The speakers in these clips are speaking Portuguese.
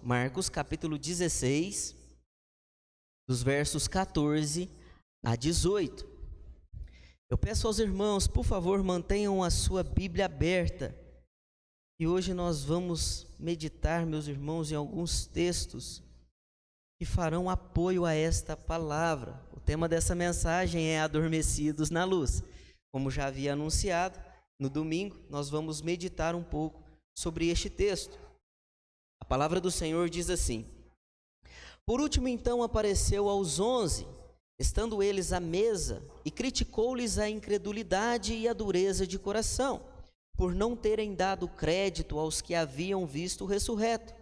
Marcos capítulo 16, dos versos 14 a 18. Eu peço aos irmãos, por favor, mantenham a sua Bíblia aberta. E hoje nós vamos meditar, meus irmãos, em alguns textos que farão apoio a esta palavra. O tema dessa mensagem é Adormecidos na Luz. Como já havia anunciado, no domingo nós vamos meditar um pouco sobre este texto. A palavra do Senhor diz assim: Por último, então, apareceu aos 11, estando eles à mesa, e criticou-lhes a incredulidade e a dureza de coração, por não terem dado crédito aos que haviam visto o ressurreto.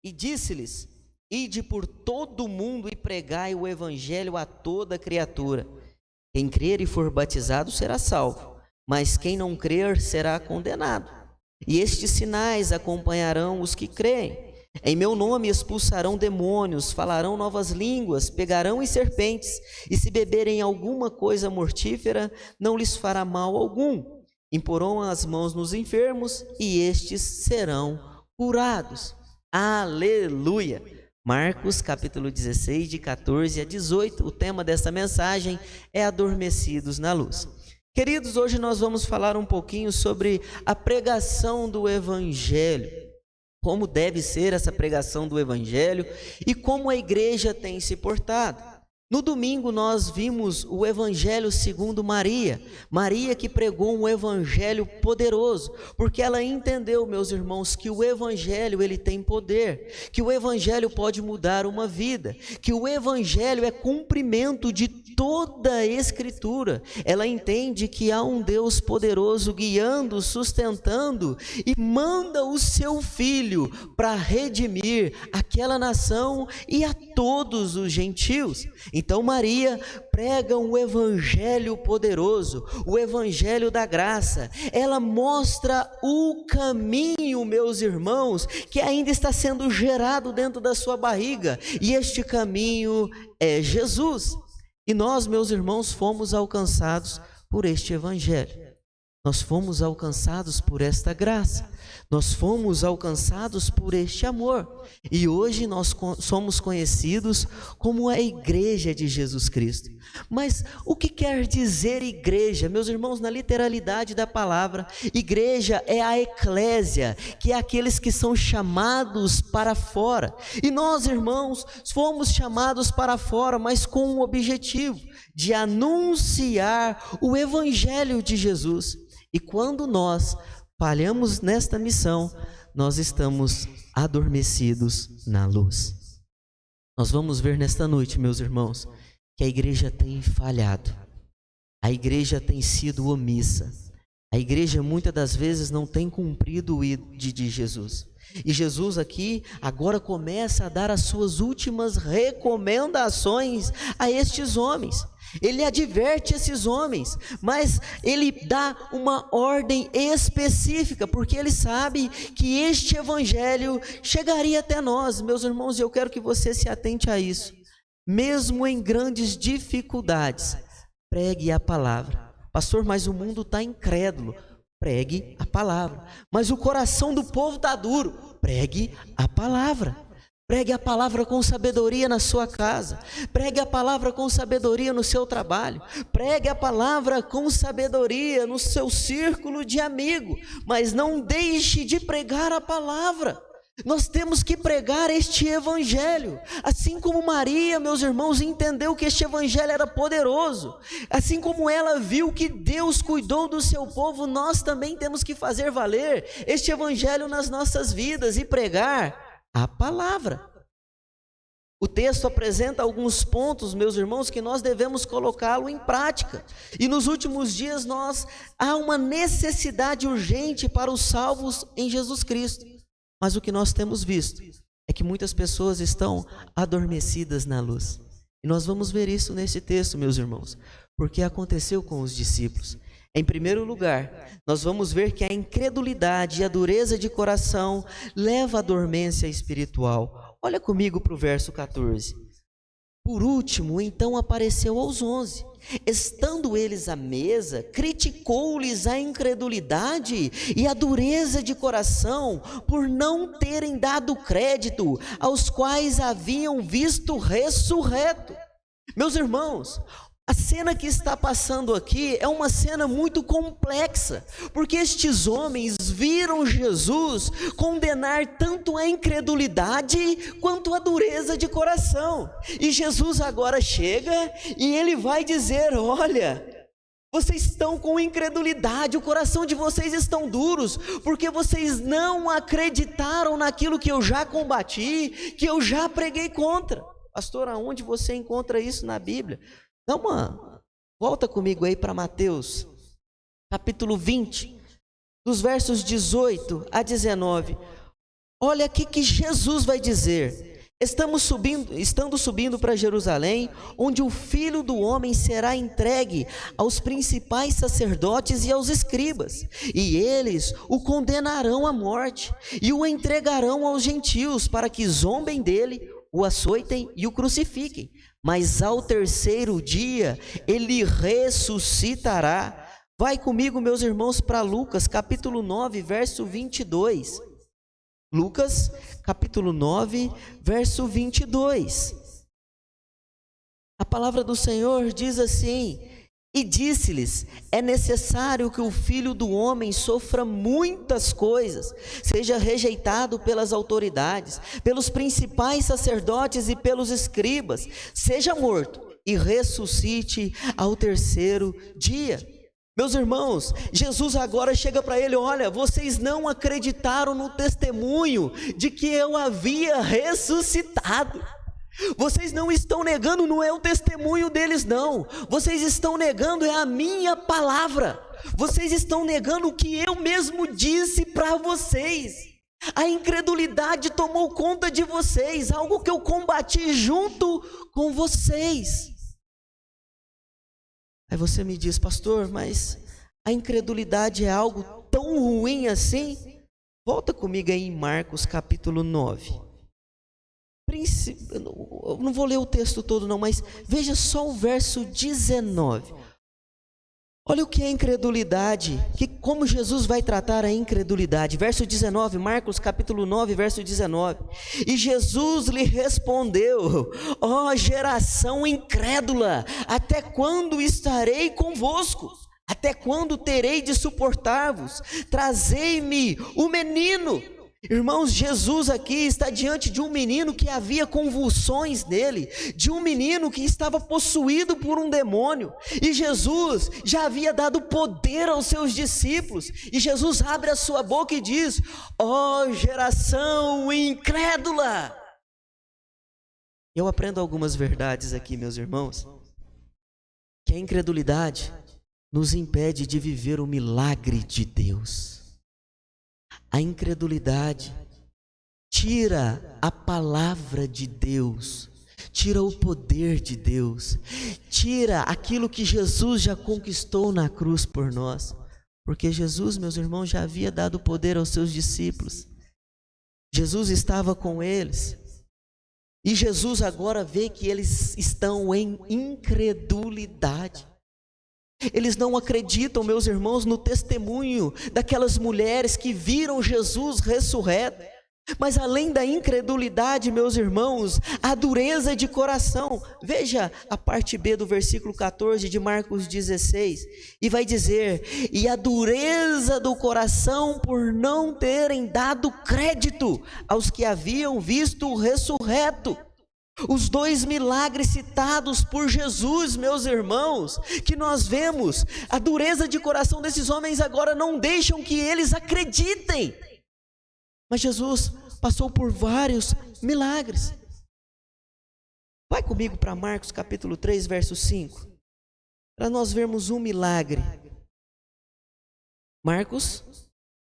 E disse-lhes: Ide por todo o mundo e pregai o evangelho a toda criatura. Quem crer e for batizado será salvo, mas quem não crer será condenado. E estes sinais acompanharão os que creem. Em meu nome expulsarão demônios, falarão novas línguas, pegarão em serpentes, e se beberem alguma coisa mortífera, não lhes fará mal algum. Imporão as mãos nos enfermos, e estes serão curados. Aleluia! Marcos capítulo 16, de 14 a 18, o tema desta mensagem é Adormecidos na Luz. Queridos, hoje nós vamos falar um pouquinho sobre a pregação do Evangelho, como deve ser essa pregação do Evangelho e como a igreja tem se portado. No domingo nós vimos o Evangelho segundo Maria, Maria que pregou um Evangelho poderoso, porque ela entendeu, meus irmãos, que o Evangelho ele tem poder, que o Evangelho pode mudar uma vida, que o Evangelho é cumprimento de toda a Escritura. Ela entende que há um Deus poderoso guiando, sustentando e manda o seu Filho para redimir aquela nação e a todos os gentios. Então Maria prega um evangelho poderoso, o evangelho da graça. Ela mostra o caminho, meus irmãos, que ainda está sendo gerado dentro da sua barriga, e este caminho é Jesus. E nós, meus irmãos, fomos alcançados por este evangelho. Nós fomos alcançados por esta graça, nós fomos alcançados por este amor, e hoje nós somos conhecidos como a Igreja de Jesus Cristo. Mas o que quer dizer igreja? Meus irmãos, na literalidade da palavra, igreja é a eclésia, que é aqueles que são chamados para fora. E nós, irmãos, fomos chamados para fora, mas com o objetivo de anunciar o Evangelho de Jesus. E quando nós falhamos nesta missão, nós estamos adormecidos na luz. Nós vamos ver nesta noite, meus irmãos, que a igreja tem falhado. A igreja tem sido omissa. A igreja muitas das vezes não tem cumprido o ID de Jesus. E Jesus aqui agora começa a dar as suas últimas recomendações a estes homens. Ele adverte esses homens, mas ele dá uma ordem específica, porque ele sabe que este evangelho chegaria até nós, meus irmãos, e eu quero que você se atente a isso. Mesmo em grandes dificuldades, pregue a palavra. Pastor, mas o mundo está incrédulo. Pregue a palavra. Mas o coração do povo está duro. Pregue a palavra. Pregue a palavra com sabedoria na sua casa. Pregue a palavra com sabedoria no seu trabalho. Pregue a palavra com sabedoria no seu círculo de amigo. Mas não deixe de pregar a palavra. Nós temos que pregar este evangelho, assim como Maria, meus irmãos, entendeu que este evangelho era poderoso, assim como ela viu que Deus cuidou do seu povo, nós também temos que fazer valer este evangelho nas nossas vidas e pregar a palavra. O texto apresenta alguns pontos, meus irmãos, que nós devemos colocá-lo em prática, e nos últimos dias há uma necessidade urgente para os salvos em Jesus Cristo. Mas o que nós temos visto é que muitas pessoas estão adormecidas na luz. E nós vamos ver isso nesse texto, meus irmãos, porque aconteceu com os discípulos. Em primeiro lugar, nós vamos ver que a incredulidade e a dureza de coração leva à dormência espiritual. Olha comigo para o verso 14. Por último, então apareceu aos 11. Estando eles à mesa, criticou-lhes a incredulidade e a dureza de coração, por não terem dado crédito aos quais haviam visto ressurreto. Meus irmãos, a cena que está passando aqui é uma cena muito complexa, porque estes homens viram Jesus condenar tanto a incredulidade quanto a dureza de coração. E Jesus agora chega e ele vai dizer: olha, vocês estão com incredulidade, o coração de vocês estão duros, porque vocês não acreditaram naquilo que eu já combati, que eu já preguei contra. Pastor, aonde você encontra isso na Bíblia? Volta comigo aí para Mateus, capítulo 20, dos versos 18 a 19. Olha aqui que Jesus vai dizer: estando subindo para Jerusalém, onde o Filho do Homem será entregue aos principais sacerdotes e aos escribas, e eles o condenarão à morte, e o entregarão aos gentios, para que zombem dele, o açoitem e o crucifiquem. Mas ao terceiro dia ele ressuscitará. Vai comigo, meus irmãos, para Lucas, capítulo 9, verso 22. Lucas, capítulo 9, verso 22. A palavra do Senhor diz assim: e disse-lhes: é necessário que o Filho do Homem sofra muitas coisas, seja rejeitado pelas autoridades, pelos principais sacerdotes e pelos escribas, seja morto e ressuscite ao terceiro dia. Meus irmãos, Jesus agora chega para ele: olha, vocês não acreditaram no testemunho de que eu havia ressuscitado. Vocês não estão negando, não é o testemunho deles não, vocês estão negando é a minha palavra, vocês estão negando o que eu mesmo disse para vocês. A incredulidade tomou conta de vocês, algo que eu combati junto com vocês. Aí você me diz: pastor, mas a incredulidade é algo tão ruim assim? Volta comigo aí em Marcos capítulo 9. Eu não vou ler o texto todo não, mas veja só o verso 19. Olha o que é incredulidade, como Jesus vai tratar a incredulidade. Verso 19, Marcos capítulo 9, verso 19. E Jesus lhe respondeu: ó geração incrédula, até quando estarei convosco? Até quando terei de suportar-vos? Trazei-me o menino. Irmãos, Jesus aqui está diante de um menino que havia convulsões nele, de um menino que estava possuído por um demônio, e Jesus já havia dado poder aos seus discípulos, e Jesus abre a sua boca e diz: ó geração incrédula. Eu aprendo algumas verdades aqui, meus irmãos, que a incredulidade nos impede de viver o milagre de Deus. A incredulidade tira a palavra de Deus, tira o poder de Deus, tira aquilo que Jesus já conquistou na cruz por nós, porque Jesus, meus irmãos, já havia dado poder aos seus discípulos. Jesus estava com eles, e Jesus agora vê que eles estão em incredulidade. Eles não acreditam, meus irmãos, no testemunho daquelas mulheres que viram Jesus ressurreto. Mas além da incredulidade, meus irmãos, a dureza de coração. Veja a parte B do versículo 14 de Marcos 16. E vai dizer: e a dureza do coração por não terem dado crédito aos que haviam visto o ressurreto. Os dois milagres citados por Jesus, meus irmãos, que nós vemos, a dureza de coração desses homens agora não deixam que eles acreditem. Mas Jesus passou por vários milagres. Vai comigo para Marcos capítulo 3, verso 5, para nós vermos um milagre. Marcos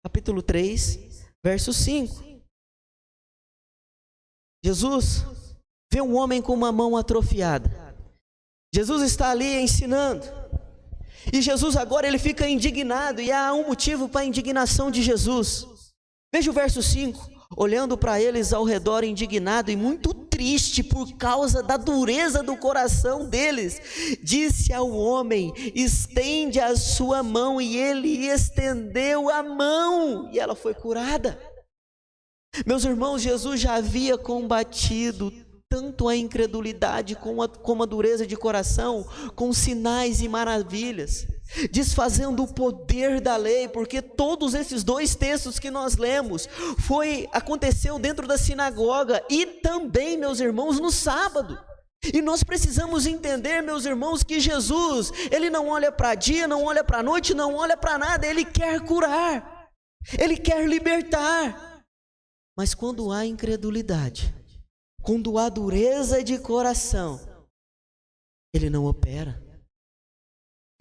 capítulo 3, verso 5. Jesus vê um homem com uma mão atrofiada. Jesus está ali ensinando. E Jesus agora ele fica indignado, e há um motivo para a indignação de Jesus. Veja o verso 5. Olhando para eles ao redor indignado e muito triste por causa da dureza do coração deles, disse ao homem: estende a sua mão, e ele estendeu a mão, e ela foi curada. Meus irmãos, Jesus já havia combatido tanto a incredulidade como a dureza de coração, com sinais e maravilhas, desfazendo o poder da lei, porque todos esses dois textos que nós lemos, aconteceu dentro da sinagoga, e também, meus irmãos, no sábado. E nós precisamos entender, meus irmãos, que Jesus, Ele não olha para dia, não olha para noite, não olha para nada, Ele quer curar, Ele quer libertar. Mas quando há incredulidade, quando há dureza de coração, Ele não opera.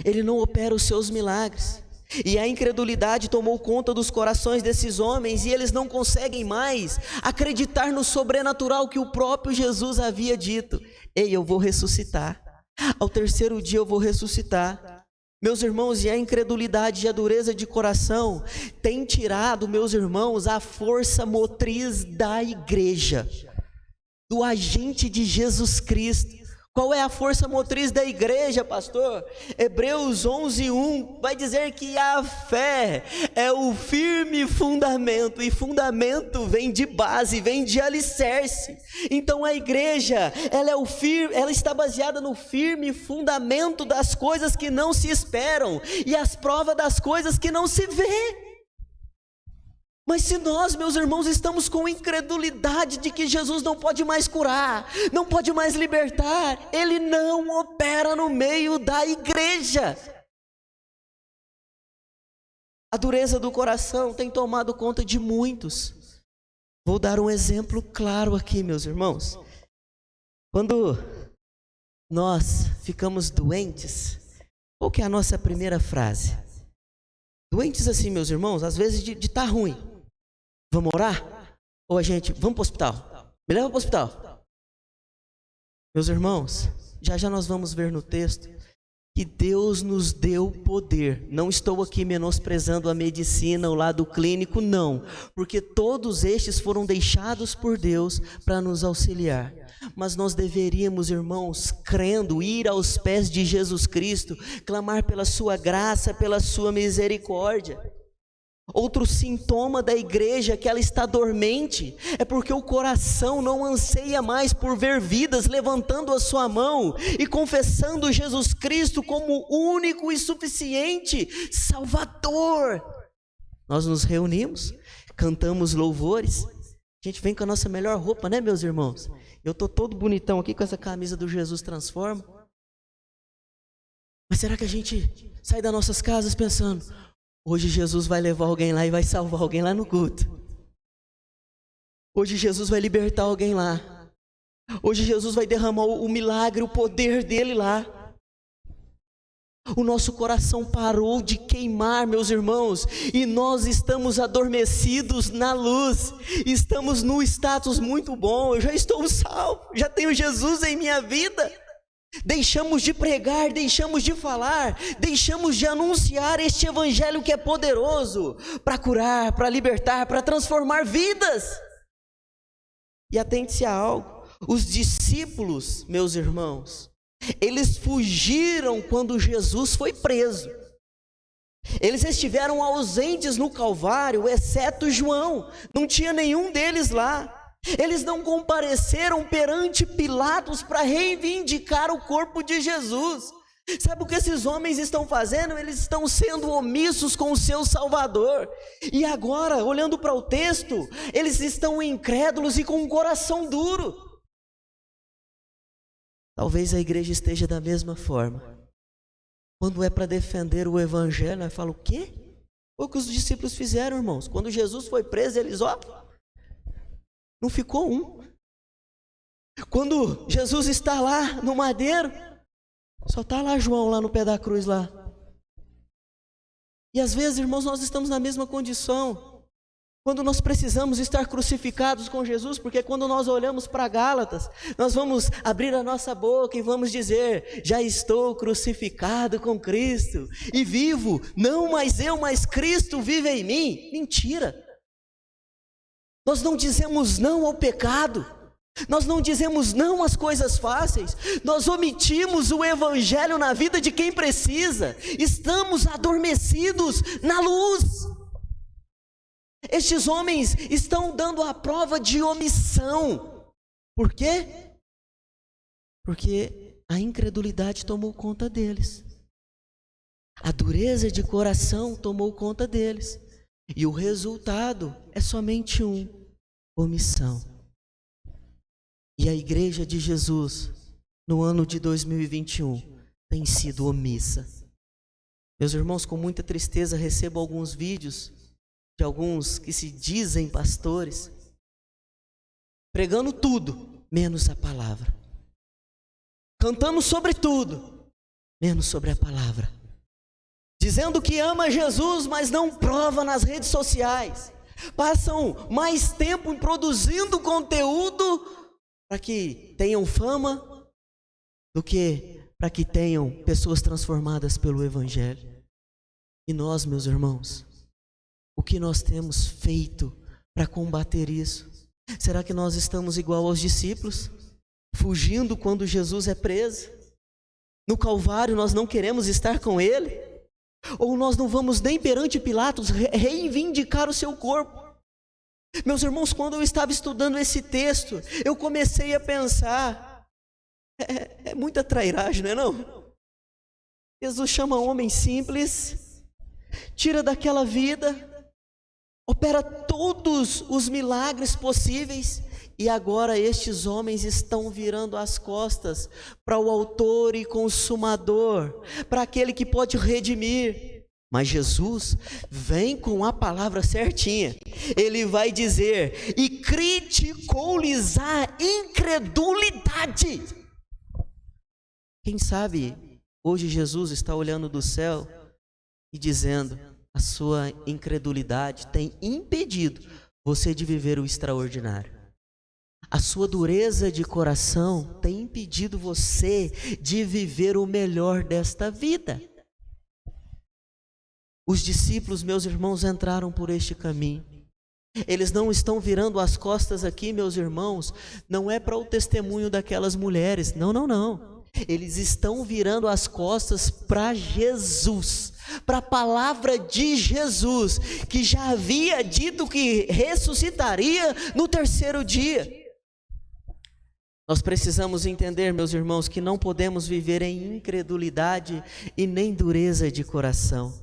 Ele não opera os seus milagres. E a incredulidade tomou conta dos corações desses homens, e eles não conseguem mais acreditar no sobrenatural que o próprio Jesus havia dito: ei, eu vou ressuscitar. Ao terceiro dia eu vou ressuscitar. Meus irmãos, e a incredulidade e a dureza de coração tem tirado, meus irmãos, a força motriz da igreja, do agente de Jesus Cristo. Qual é a força motriz da igreja, pastor? Hebreus 11:1 vai dizer que a fé é o firme fundamento, e fundamento vem de base, vem de alicerce. Então a igreja, ela está baseada no firme fundamento das coisas que não se esperam e as provas das coisas que não se vê. Mas se nós, meus irmãos, estamos com incredulidade de que Jesus não pode mais curar, não pode mais libertar, Ele não opera no meio da igreja. A dureza do coração tem tomado conta de muitos. Vou dar um exemplo claro aqui, meus irmãos. Quando nós ficamos doentes, qual que é a nossa primeira frase? Doentes assim, meus irmãos, às vezes de estar ruim. Vamos orar? Ou vamos para o hospital? Me leva para o hospital. Meus irmãos, já nós vamos ver no texto que Deus nos deu poder. Não estou aqui menosprezando a medicina, o lado clínico, não. Porque todos estes foram deixados por Deus para nos auxiliar. Mas nós deveríamos, irmãos, crendo, ir aos pés de Jesus Cristo, clamar pela sua graça, pela sua misericórdia. Outro sintoma da igreja que ela está dormente é porque o coração não anseia mais por ver vidas levantando a sua mão e confessando Jesus Cristo como único e suficiente Salvador. Nós nos reunimos, cantamos louvores, a gente vem com a nossa melhor roupa, né, meus irmãos? Eu estou todo bonitão aqui com essa camisa do Jesus Transforma. Mas será que a gente sai das nossas casas pensando: hoje Jesus vai levar alguém lá e vai salvar alguém lá no culto. Hoje Jesus vai libertar alguém lá. Hoje Jesus vai derramar o milagre, o poder dele lá. O nosso coração parou de queimar, meus irmãos, e nós estamos adormecidos na luz. Estamos num status muito bom. Eu já estou salvo, já tenho Jesus em minha vida. Deixamos de pregar, deixamos de falar, deixamos de anunciar este evangelho que é poderoso para curar, para libertar, para transformar vidas. E atente-se a algo: os discípulos, meus irmãos, eles fugiram quando Jesus foi preso. Eles estiveram ausentes no Calvário, exceto João, não tinha nenhum deles lá. Eles não compareceram perante Pilatos para reivindicar o corpo de Jesus. Sabe o que esses homens estão fazendo? Eles estão sendo omissos com o seu Salvador. E agora, olhando para o texto, eles estão incrédulos e com um coração duro. Talvez a igreja esteja da mesma forma. Quando é para defender o evangelho, nós falamos: o quê? Foi o que os discípulos fizeram, irmãos. Quando Jesus foi preso, eles, não ficou um. Quando Jesus está lá no madeiro, só está lá João, lá no pé da cruz lá. E às vezes, irmãos, nós estamos na mesma condição. Quando nós precisamos estar crucificados com Jesus, porque quando nós olhamos para Gálatas, nós vamos abrir a nossa boca e vamos dizer: já estou crucificado com Cristo, e vivo, não mais eu, mas Cristo vive em mim. Mentira! Nós não dizemos não ao pecado, Nós não dizemos não às coisas fáceis, nós omitimos o evangelho na vida de quem precisa, estamos adormecidos na luz. Estes homens estão dando a prova de omissão. Por quê? Porque a incredulidade tomou conta deles, a dureza de coração tomou conta deles, e o resultado é somente omissão. E a igreja de Jesus, no ano de 2021, tem sido omissa. Meus irmãos, com muita tristeza recebo alguns vídeos de alguns que se dizem pastores, pregando tudo, menos a palavra. Cantando sobre tudo, menos sobre a palavra. Dizendo que ama Jesus, mas não prova nas redes sociais. Passam mais tempo produzindo conteúdo para que tenham fama do que para que tenham pessoas transformadas pelo evangelho. E nós, meus irmãos, o que nós temos feito para combater isso? Será que nós estamos igual aos discípulos, fugindo quando Jesus é preso? No Calvário nós não queremos estar com ele? Ou nós não vamos nem perante Pilatos reivindicar o seu corpo? Meus irmãos, quando eu estava estudando esse texto, eu comecei a pensar, é muita trairagem, não é não? Jesus chama um homem simples, tira daquela vida, opera todos os milagres possíveis, e agora estes homens estão virando as costas para o autor e consumador, para aquele que pode redimir. Mas Jesus vem com a palavra certinha. Ele vai dizer: e criticou-lhes a incredulidade. Quem sabe hoje Jesus está olhando do céu e dizendo: a sua incredulidade tem impedido você de viver o extraordinário. A sua dureza de coração tem impedido você de viver o melhor desta vida. Os discípulos, meus irmãos, entraram por este caminho. Eles não estão virando as costas aqui, meus irmãos, não é para o testemunho daquelas mulheres, não. Eles estão virando as costas para Jesus, para a palavra de Jesus, que já havia dito que ressuscitaria no terceiro dia. Nós precisamos entender, meus irmãos, que não podemos viver em incredulidade e nem dureza de coração.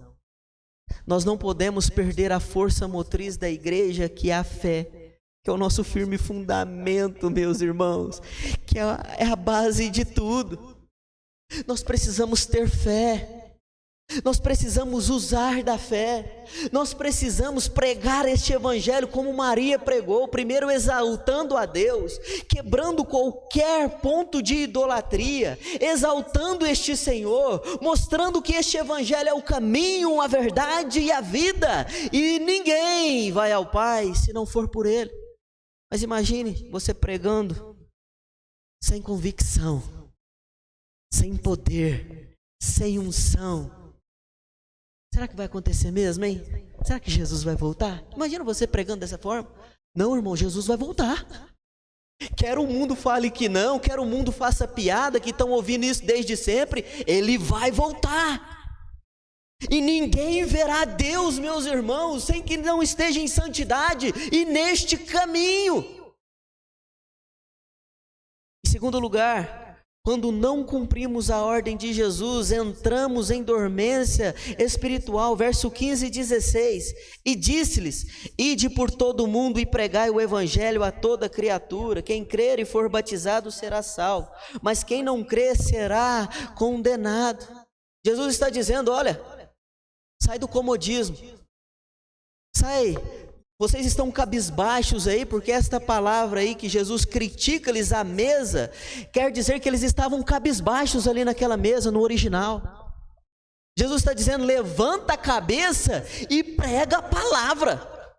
Nós não podemos perder a força motriz da igreja, que é a fé, que é o nosso firme fundamento, meus irmãos, que é a base de tudo. Nós precisamos ter fé, nós precisamos usar da fé, nós precisamos pregar este evangelho como Maria pregou, primeiro exaltando a Deus, quebrando qualquer ponto de idolatria, exaltando este Senhor, mostrando que este evangelho é o caminho, a verdade e a vida, e ninguém vai ao Pai se não for por Ele. Mas imagine você pregando sem convicção, sem poder, sem unção. Será que vai acontecer mesmo, hein? Será que Jesus vai voltar? Imagina você pregando dessa forma. Não, irmão, Jesus vai voltar. Quer o mundo fale que não, quer o mundo faça piada, que estão ouvindo isso desde sempre, Ele vai voltar. E ninguém verá Deus, meus irmãos, sem que não esteja em santidade e neste caminho. Em segundo lugar, quando não cumprimos a ordem de Jesus, entramos em dormência espiritual. Verso 15 e 16. E disse-lhes: ide por todo o mundo e pregai o evangelho a toda criatura. Quem crer e for batizado será salvo, mas quem não crer será condenado. Jesus está dizendo: olha, sai do comodismo. Sai. Vocês estão cabisbaixos aí, porque esta palavra aí que Jesus critica-lhes a mesa, quer dizer que eles estavam cabisbaixos ali naquela mesa, no original. Jesus está dizendo: levanta a cabeça e prega a palavra.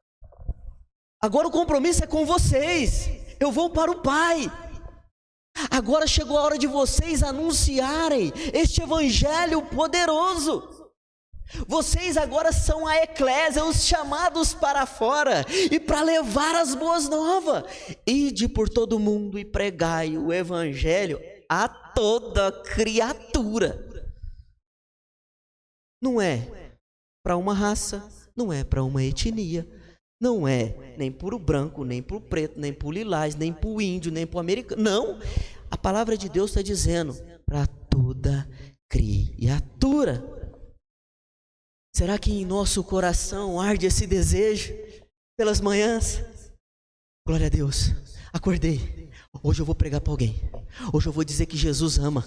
Agora o compromisso é com vocês, eu vou para o Pai. Agora chegou a hora de vocês anunciarem este evangelho poderoso. Vocês agora são a eclésia, os chamados para fora e para levar as boas novas. Ide por todo mundo e pregai o evangelho a toda criatura. Não é para uma raça, não é para uma etnia, não é nem para o branco, nem para o preto, nem para o lilás, nem para o índio, nem para o americano. Não, a palavra de Deus está dizendo para toda criatura. Será que em nosso coração arde esse desejo pelas manhãs? Glória a Deus, acordei, hoje eu vou pregar para alguém, hoje eu vou dizer que Jesus ama,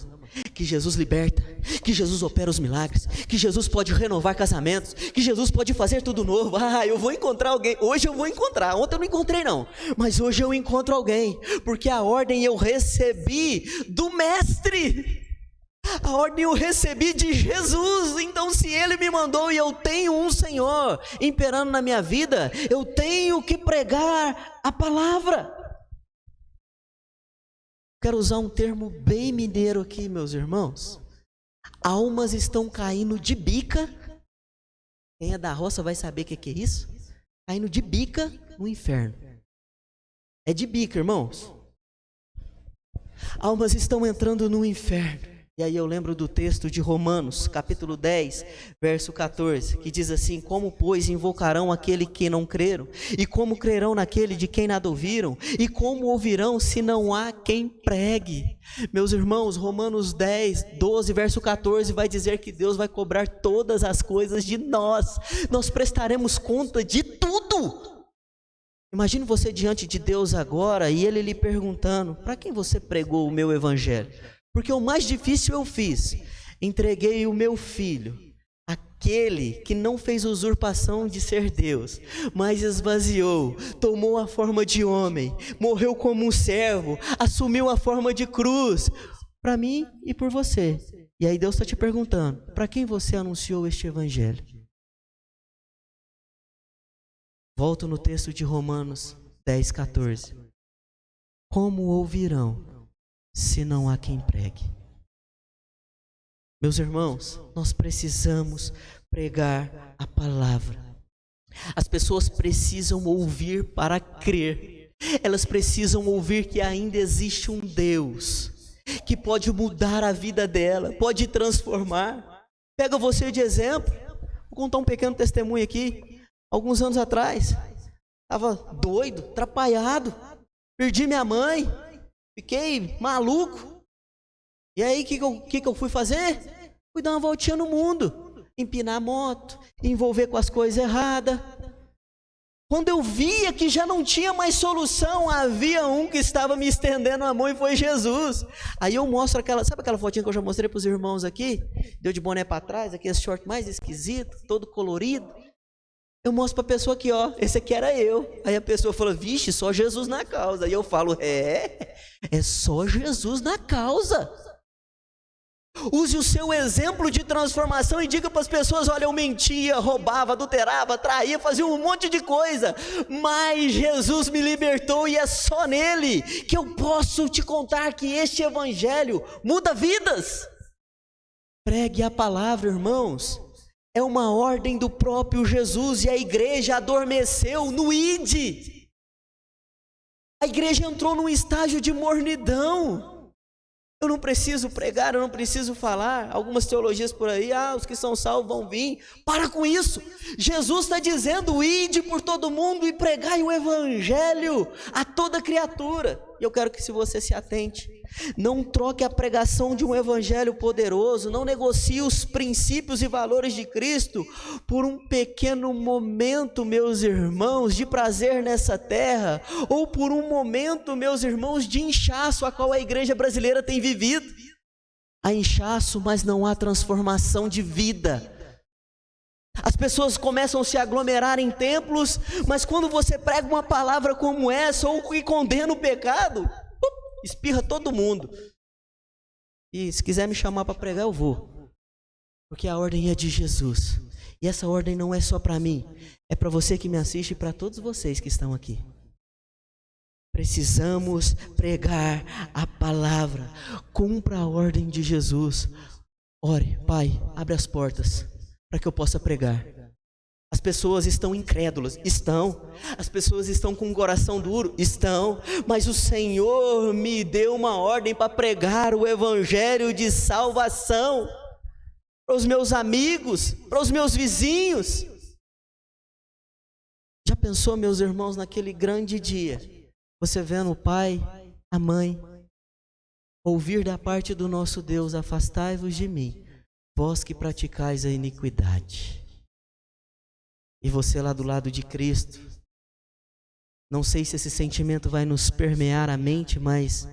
que Jesus liberta, que Jesus opera os milagres, que Jesus pode renovar casamentos, que Jesus pode fazer tudo novo. Eu vou encontrar alguém, hoje eu vou encontrar, ontem eu não encontrei não, mas hoje eu encontro alguém, porque a ordem eu recebi do Mestre. A ordem eu recebi de Jesus. Então se Ele me mandou e eu tenho um Senhor imperando na minha vida, eu tenho que pregar a palavra. Quero usar um termo bem mineiro aqui, meus irmãos. Almas estão caindo de bica. Quem é da roça vai saber o que é isso. Caindo de bica no inferno. É de bica, irmãos. Almas estão entrando no inferno. E aí eu lembro do texto de Romanos, capítulo 10, verso 14, que diz assim: como, pois, invocarão aquele que não creram? E como crerão naquele de quem nada ouviram? E como ouvirão se não há quem pregue? Meus irmãos, Romanos 10, 12, verso 14, vai dizer que Deus vai cobrar todas as coisas de nós. Nós prestaremos conta de tudo. Imagine você diante de Deus agora e Ele lhe perguntando: para quem você pregou o meu evangelho? Porque o mais difícil eu fiz, entreguei o meu filho, aquele que não fez usurpação de ser Deus, mas esvaziou, tomou a forma de homem, morreu como um servo, assumiu a forma de cruz, para mim e por você. E aí Deus está te perguntando: para quem você anunciou este evangelho? Volto no texto de Romanos 10, 14. Como ouvirão se não há quem pregue? Meus irmãos, nós precisamos pregar a palavra. As pessoas precisam ouvir para crer. Elas precisam ouvir que ainda existe um Deus que pode mudar a vida dela, pode transformar. Pega você de exemplo. Vou contar um pequeno testemunho aqui. Alguns anos atrás, estava doido, atrapalhado, perdi minha mãe. Fiquei maluco. E aí o que eu fui fazer? Fui dar uma voltinha no mundo, empinar a moto, envolver com as coisas erradas. Quando eu via que já não tinha mais solução, havia um que estava me estendendo a mão e foi Jesus. Aí eu mostro sabe aquela fotinha que eu já mostrei para os irmãos aqui? Deu de boné para trás, aqui esse short mais esquisito, todo colorido. Eu mostro para a pessoa aqui, ó, esse aqui era eu. Aí a pessoa fala: vixe, só Jesus na causa. Aí eu falo: é só Jesus na causa. Use o seu exemplo de transformação e diga para as pessoas: olha, eu mentia, roubava, adulterava, traía, fazia um monte de coisa, mas Jesus me libertou e é só nele que eu posso te contar que este evangelho muda vidas. Pregue a palavra, irmãos. É uma ordem do próprio Jesus e a igreja adormeceu no ide. A igreja entrou num estágio de mornidão. Eu não preciso pregar, eu não preciso falar. Algumas teologias por aí: os que são salvos vão vir. Para com isso. Jesus está dizendo: ide por todo mundo e pregai o evangelho a toda criatura. E eu quero que, se você se atente, não troque a pregação de um evangelho poderoso, não negocie os princípios e valores de Cristo por um pequeno momento, meus irmãos, de prazer nessa terra, ou por um momento, meus irmãos, de inchaço a qual a igreja brasileira tem vivido. Há inchaço, mas não há transformação de vida. As pessoas começam a se aglomerar em templos, mas quando você prega uma palavra como essa, ou que condena o pecado, espirra todo mundo. E se quiser me chamar para pregar, eu vou. Porque a ordem é de Jesus. E essa ordem não é só para mim, é para você que me assiste e para todos vocês que estão aqui. Precisamos pregar a palavra. Cumpra a ordem de Jesus. Ore: Pai, abre as portas para que eu possa pregar. As pessoas estão incrédulas? Estão. As pessoas estão com o coração duro? Estão. Mas o Senhor me deu uma ordem para pregar o evangelho de salvação para os meus amigos, para os meus vizinhos. Já pensou, meus irmãos, naquele grande dia, você vendo o pai, a mãe, ouvir da parte do nosso Deus: afastai-vos de mim, vós que praticais a iniquidade. E você lá do lado de Cristo. Não sei se esse sentimento vai nos permear a mente, mas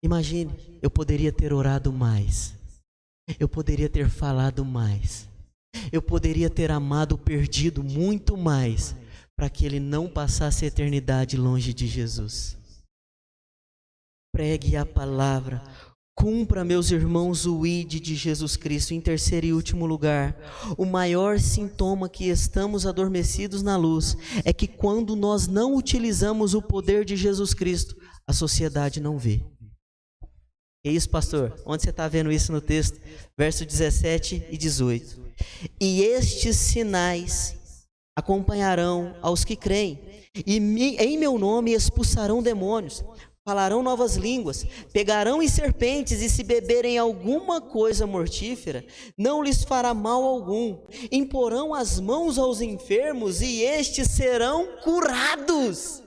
imagine, eu poderia ter orado mais. Eu poderia ter falado mais. Eu poderia ter amado o perdido muito mais, para que ele não passasse a eternidade longe de Jesus. Pregue a palavra. Cumpra, meus irmãos, o ID de Jesus Cristo. Em terceiro e último lugar, o maior sintoma que estamos adormecidos na luz é que quando nós não utilizamos o poder de Jesus Cristo, a sociedade não vê. É isso, pastor? Onde você está vendo isso no texto? Verso 17 e 18. E estes sinais acompanharão aos que creem, e em meu nome expulsarão demônios, falarão novas línguas, pegarão em serpentes, e se beberem alguma coisa mortífera, não lhes fará mal algum. Imporão as mãos aos enfermos, e estes serão curados.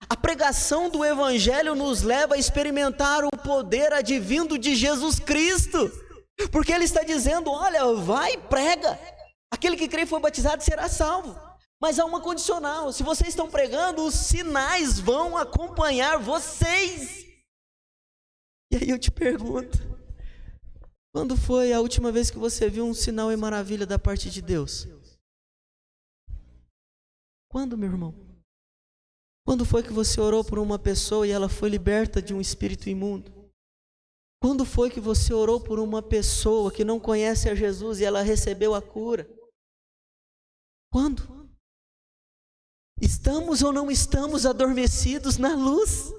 A pregação do evangelho nos leva a experimentar o poder advindo de Jesus Cristo, porque ele está dizendo: olha, vai, prega, aquele que crê e foi batizado será salvo. Mas há uma condicional: se vocês estão pregando, os sinais vão acompanhar vocês. E aí eu te pergunto, quando foi a última vez que você viu um sinal e maravilha da parte de Deus? Quando, meu irmão? Quando foi que você orou por uma pessoa e ela foi liberta de um espírito imundo? Quando foi que você orou por uma pessoa que não conhece a Jesus e ela recebeu a cura? Quando? Estamos ou não estamos adormecidos na luz?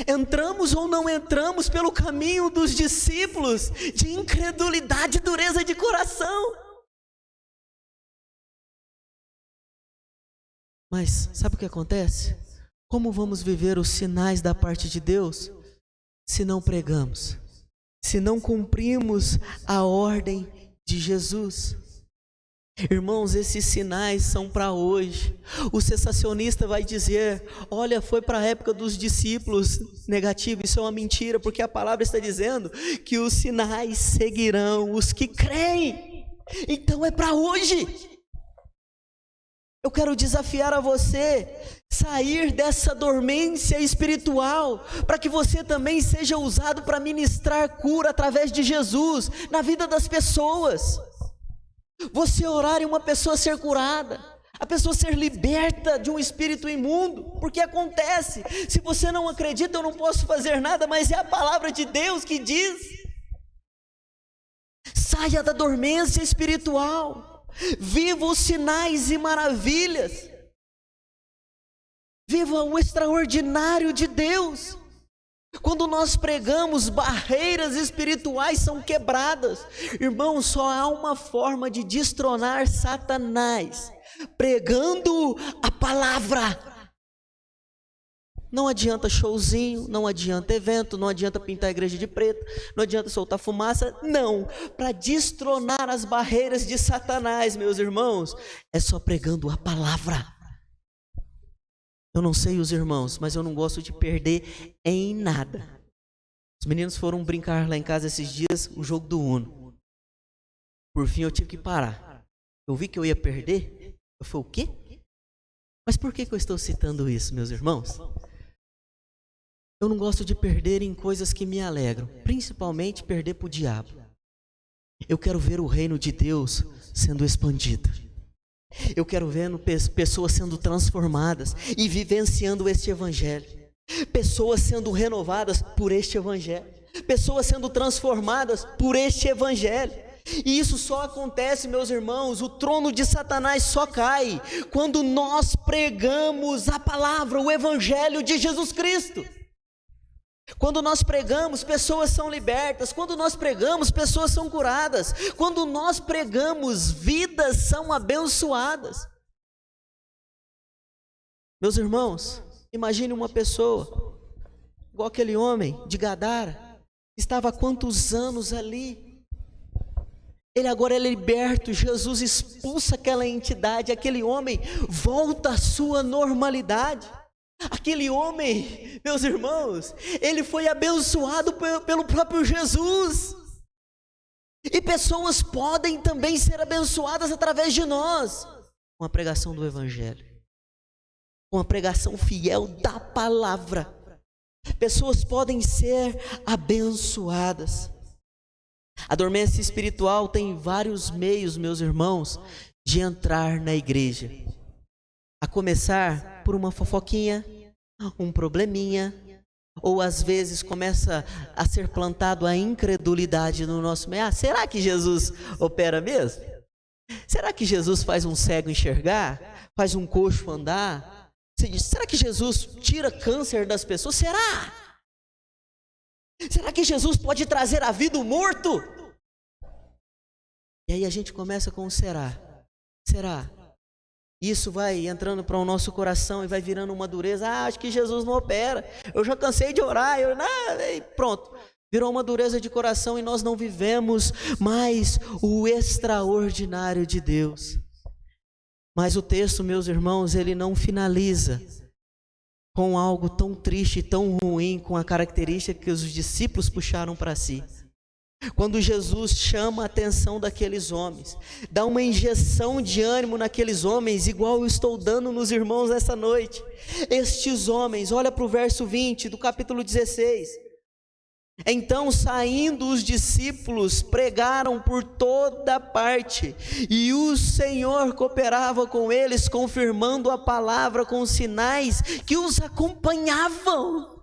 Entramos ou não entramos pelo caminho dos discípulos de incredulidade e dureza de coração? Mas sabe o que acontece? Como vamos viver os sinais da parte de Deus se não pregamos, se não cumprimos a ordem de Jesus? Irmãos, esses sinais são para hoje. O cessacionista vai dizer: olha, foi para a época dos discípulos. Negativo, isso é uma mentira, porque a palavra está dizendo que os sinais seguirão os que creem. Então é para hoje. Eu quero desafiar a você sair dessa dormência espiritual, para que você também seja usado para ministrar cura através de Jesus na vida das pessoas. Você orar e uma pessoa ser curada, a pessoa ser liberta de um espírito imundo, porque acontece. Se você não acredita, eu não posso fazer nada, mas é a palavra de Deus que diz: saia da dormência espiritual. Viva os sinais e maravilhas. Viva o extraordinário de Deus. Quando nós pregamos, barreiras espirituais são quebradas. Irmãos, só há uma forma de destronar Satanás: pregando a palavra. Não adianta showzinho, não adianta evento, não adianta pintar a igreja de preto, não adianta soltar fumaça, não. Para destronar as barreiras de Satanás, meus irmãos, é só pregando a palavra. Eu não sei os irmãos, mas eu não gosto de perder em nada. Os meninos foram brincar lá em casa esses dias, o jogo do Uno. Por fim eu tive que parar. Eu vi que eu ia perder, eu falei: o quê? Mas por que eu estou citando isso, meus irmãos? Eu não gosto de perder em coisas que me alegram, principalmente perder para o diabo. Eu quero ver o reino de Deus sendo expandido. Eu quero ver pessoas sendo transformadas e vivenciando este evangelho. Pessoas sendo renovadas por este evangelho. Pessoas sendo transformadas por este evangelho. E isso só acontece, meus irmãos, o trono de Satanás só cai quando nós pregamos a palavra, o evangelho de Jesus Cristo. Quando nós pregamos, pessoas são libertas. Quando nós pregamos, pessoas são curadas. Quando nós pregamos, vidas são abençoadas. Meus irmãos, imagine uma pessoa, igual aquele homem de Gadara, estava há quantos anos ali? Ele agora é liberto, Jesus expulsa aquela entidade, aquele homem volta à sua normalidade. Aquele homem, meus irmãos, ele foi abençoado pelo próprio Jesus. E pessoas podem também ser abençoadas através de nós, com a pregação do Evangelho, com a pregação fiel da palavra. Pessoas podem ser abençoadas. A dormência espiritual tem vários meios, meus irmãos, de entrar na igreja. A começar por uma fofoquinha, um probleminha, ou às vezes começa a ser plantado a incredulidade no nosso meio. Será que Jesus opera mesmo? Será que Jesus faz um cego enxergar? Faz um coxo andar? Será que Jesus tira câncer das pessoas? Será? Será que Jesus pode trazer à vida o morto? E aí a gente começa com o será. Será? Isso vai entrando para o nosso coração e vai virando uma dureza. Acho que Jesus não opera. Eu já cansei de orar. Pronto. Virou uma dureza de coração e nós não vivemos mais o extraordinário de Deus. Mas o texto, meus irmãos, ele não finaliza com algo tão triste, tão ruim, com a característica que os discípulos puxaram para si. Quando Jesus chama a atenção daqueles homens, dá uma injeção de ânimo naqueles homens, igual eu estou dando nos irmãos essa noite. Estes homens, olha para o verso 20 do capítulo 16. Então, saindo os discípulos, pregaram por toda parte, e o Senhor cooperava com eles, confirmando a palavra com sinais que os acompanhavam.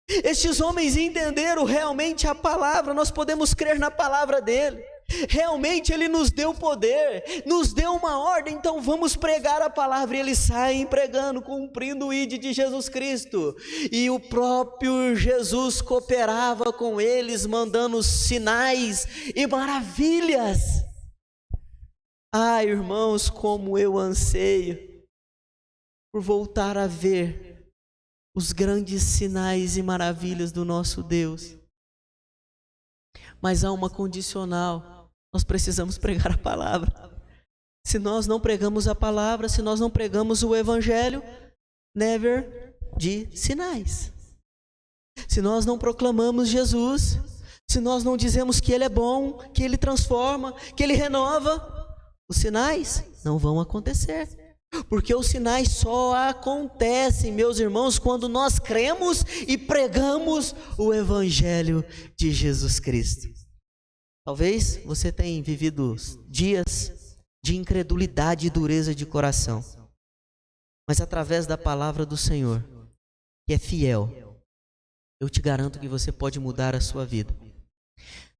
Estes homens entenderam realmente a palavra. Nós podemos crer na palavra dele. Realmente ele nos deu poder, nos deu uma ordem, então vamos pregar a palavra. E eles saem pregando, cumprindo o ID de Jesus Cristo. E o próprio Jesus cooperava com eles, mandando sinais e maravilhas. Irmãos, como eu anseio por voltar a ver os grandes sinais e maravilhas do nosso Deus. Mas há uma condicional: nós precisamos pregar a palavra. Se nós não pregamos a palavra, se nós não pregamos o Evangelho, never de sinais. Se nós não proclamamos Jesus, se nós não dizemos que Ele é bom, que Ele transforma, que Ele renova, os sinais não vão acontecer. Porque os sinais só acontecem, meus irmãos, quando nós cremos e pregamos o Evangelho de Jesus Cristo. Talvez você tenha vivido dias de incredulidade e dureza de coração, mas através da palavra do Senhor, que é fiel, eu te garanto que você pode mudar a sua vida.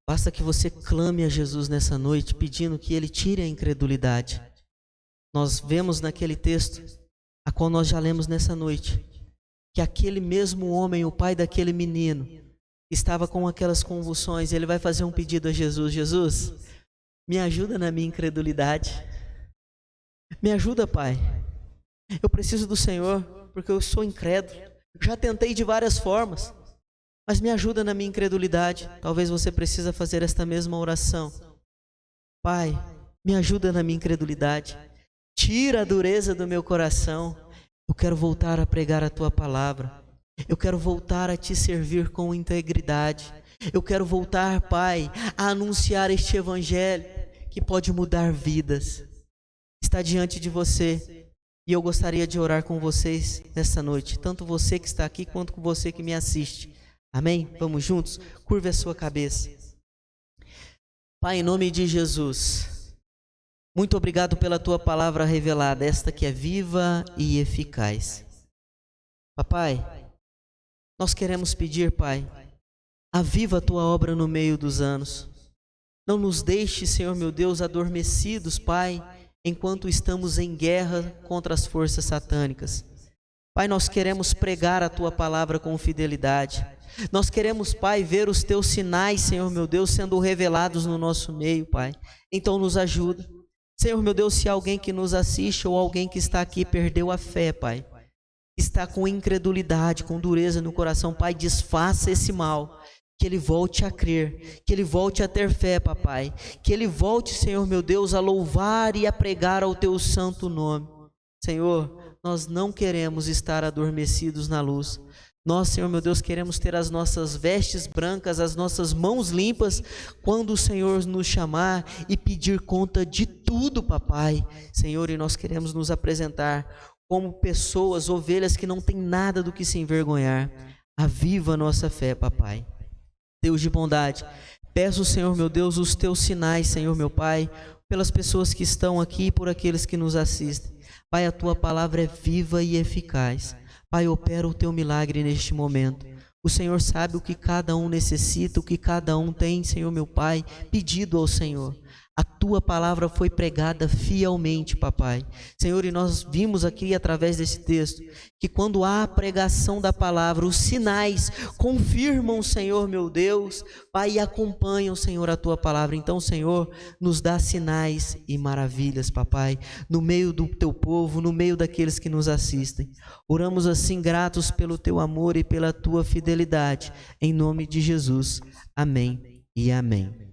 Basta que você clame a Jesus nessa noite, pedindo que Ele tire a incredulidade. Nós vemos naquele texto, a qual nós já lemos nessa noite, que aquele mesmo homem, o pai daquele menino, estava com aquelas convulsões. Ele vai fazer um pedido a Jesus: Jesus, me ajuda na minha incredulidade. Me ajuda, Pai. Eu preciso do Senhor, porque eu sou incrédulo. Já tentei de várias formas, mas me ajuda na minha incredulidade. Talvez você precise fazer esta mesma oração. Pai, me ajuda na minha incredulidade. Tira a dureza do meu coração. Eu quero voltar a pregar a Tua palavra. Eu quero voltar a Te servir com integridade. Eu quero voltar, Pai, a anunciar este Evangelho que pode mudar vidas. Está diante de você e eu gostaria de orar com vocês nessa noite. Tanto você que está aqui quanto com você que me assiste. Amém? Vamos juntos? Curve a sua cabeça. Pai, em nome de Jesus, muito obrigado pela Tua palavra revelada, esta que é viva e eficaz. Papai, nós queremos pedir, Pai, aviva a Tua obra no meio dos anos. Não nos deixe, Senhor meu Deus, adormecidos, Pai, enquanto estamos em guerra contra as forças satânicas. Pai, nós queremos pregar a Tua palavra com fidelidade. Nós queremos, Pai, ver os Teus sinais, Senhor meu Deus, sendo revelados no nosso meio, Pai. Então nos ajuda. Senhor meu Deus, se alguém que nos assiste ou alguém que está aqui perdeu a fé, Pai, está com incredulidade, com dureza no coração, Pai, desfaça esse mal. Que ele volte a crer, que ele volte a ter fé, papai. Que ele volte, Senhor meu Deus, a louvar e a pregar ao Teu santo nome. Senhor, nós não queremos estar adormecidos na luz. Nós, Senhor meu Deus, queremos ter as nossas vestes brancas, as nossas mãos limpas, quando o Senhor nos chamar e pedir conta de tudo, papai. Senhor, e nós queremos nos apresentar como pessoas, ovelhas que não têm nada do que se envergonhar. Aviva a nossa fé, papai. Deus de bondade, peço, Senhor meu Deus, os Teus sinais, Senhor meu Pai, pelas pessoas que estão aqui e por aqueles que nos assistem. Pai, a Tua palavra é viva e eficaz. Pai, opera o Teu milagre neste momento. O Senhor sabe o que cada um necessita, o que cada um tem, Senhor meu Pai, pedido ao Senhor. A Tua palavra foi pregada fielmente, papai. Senhor, e nós vimos aqui através desse texto, que quando há a pregação da palavra, os sinais confirmam, Senhor meu Deus, Pai, e acompanham, Senhor, a Tua palavra. Então, Senhor, nos dá sinais e maravilhas, papai, no meio do Teu povo, no meio daqueles que nos assistem. Oramos assim, gratos pelo Teu amor e pela Tua fidelidade, em nome de Jesus. Amém e amém.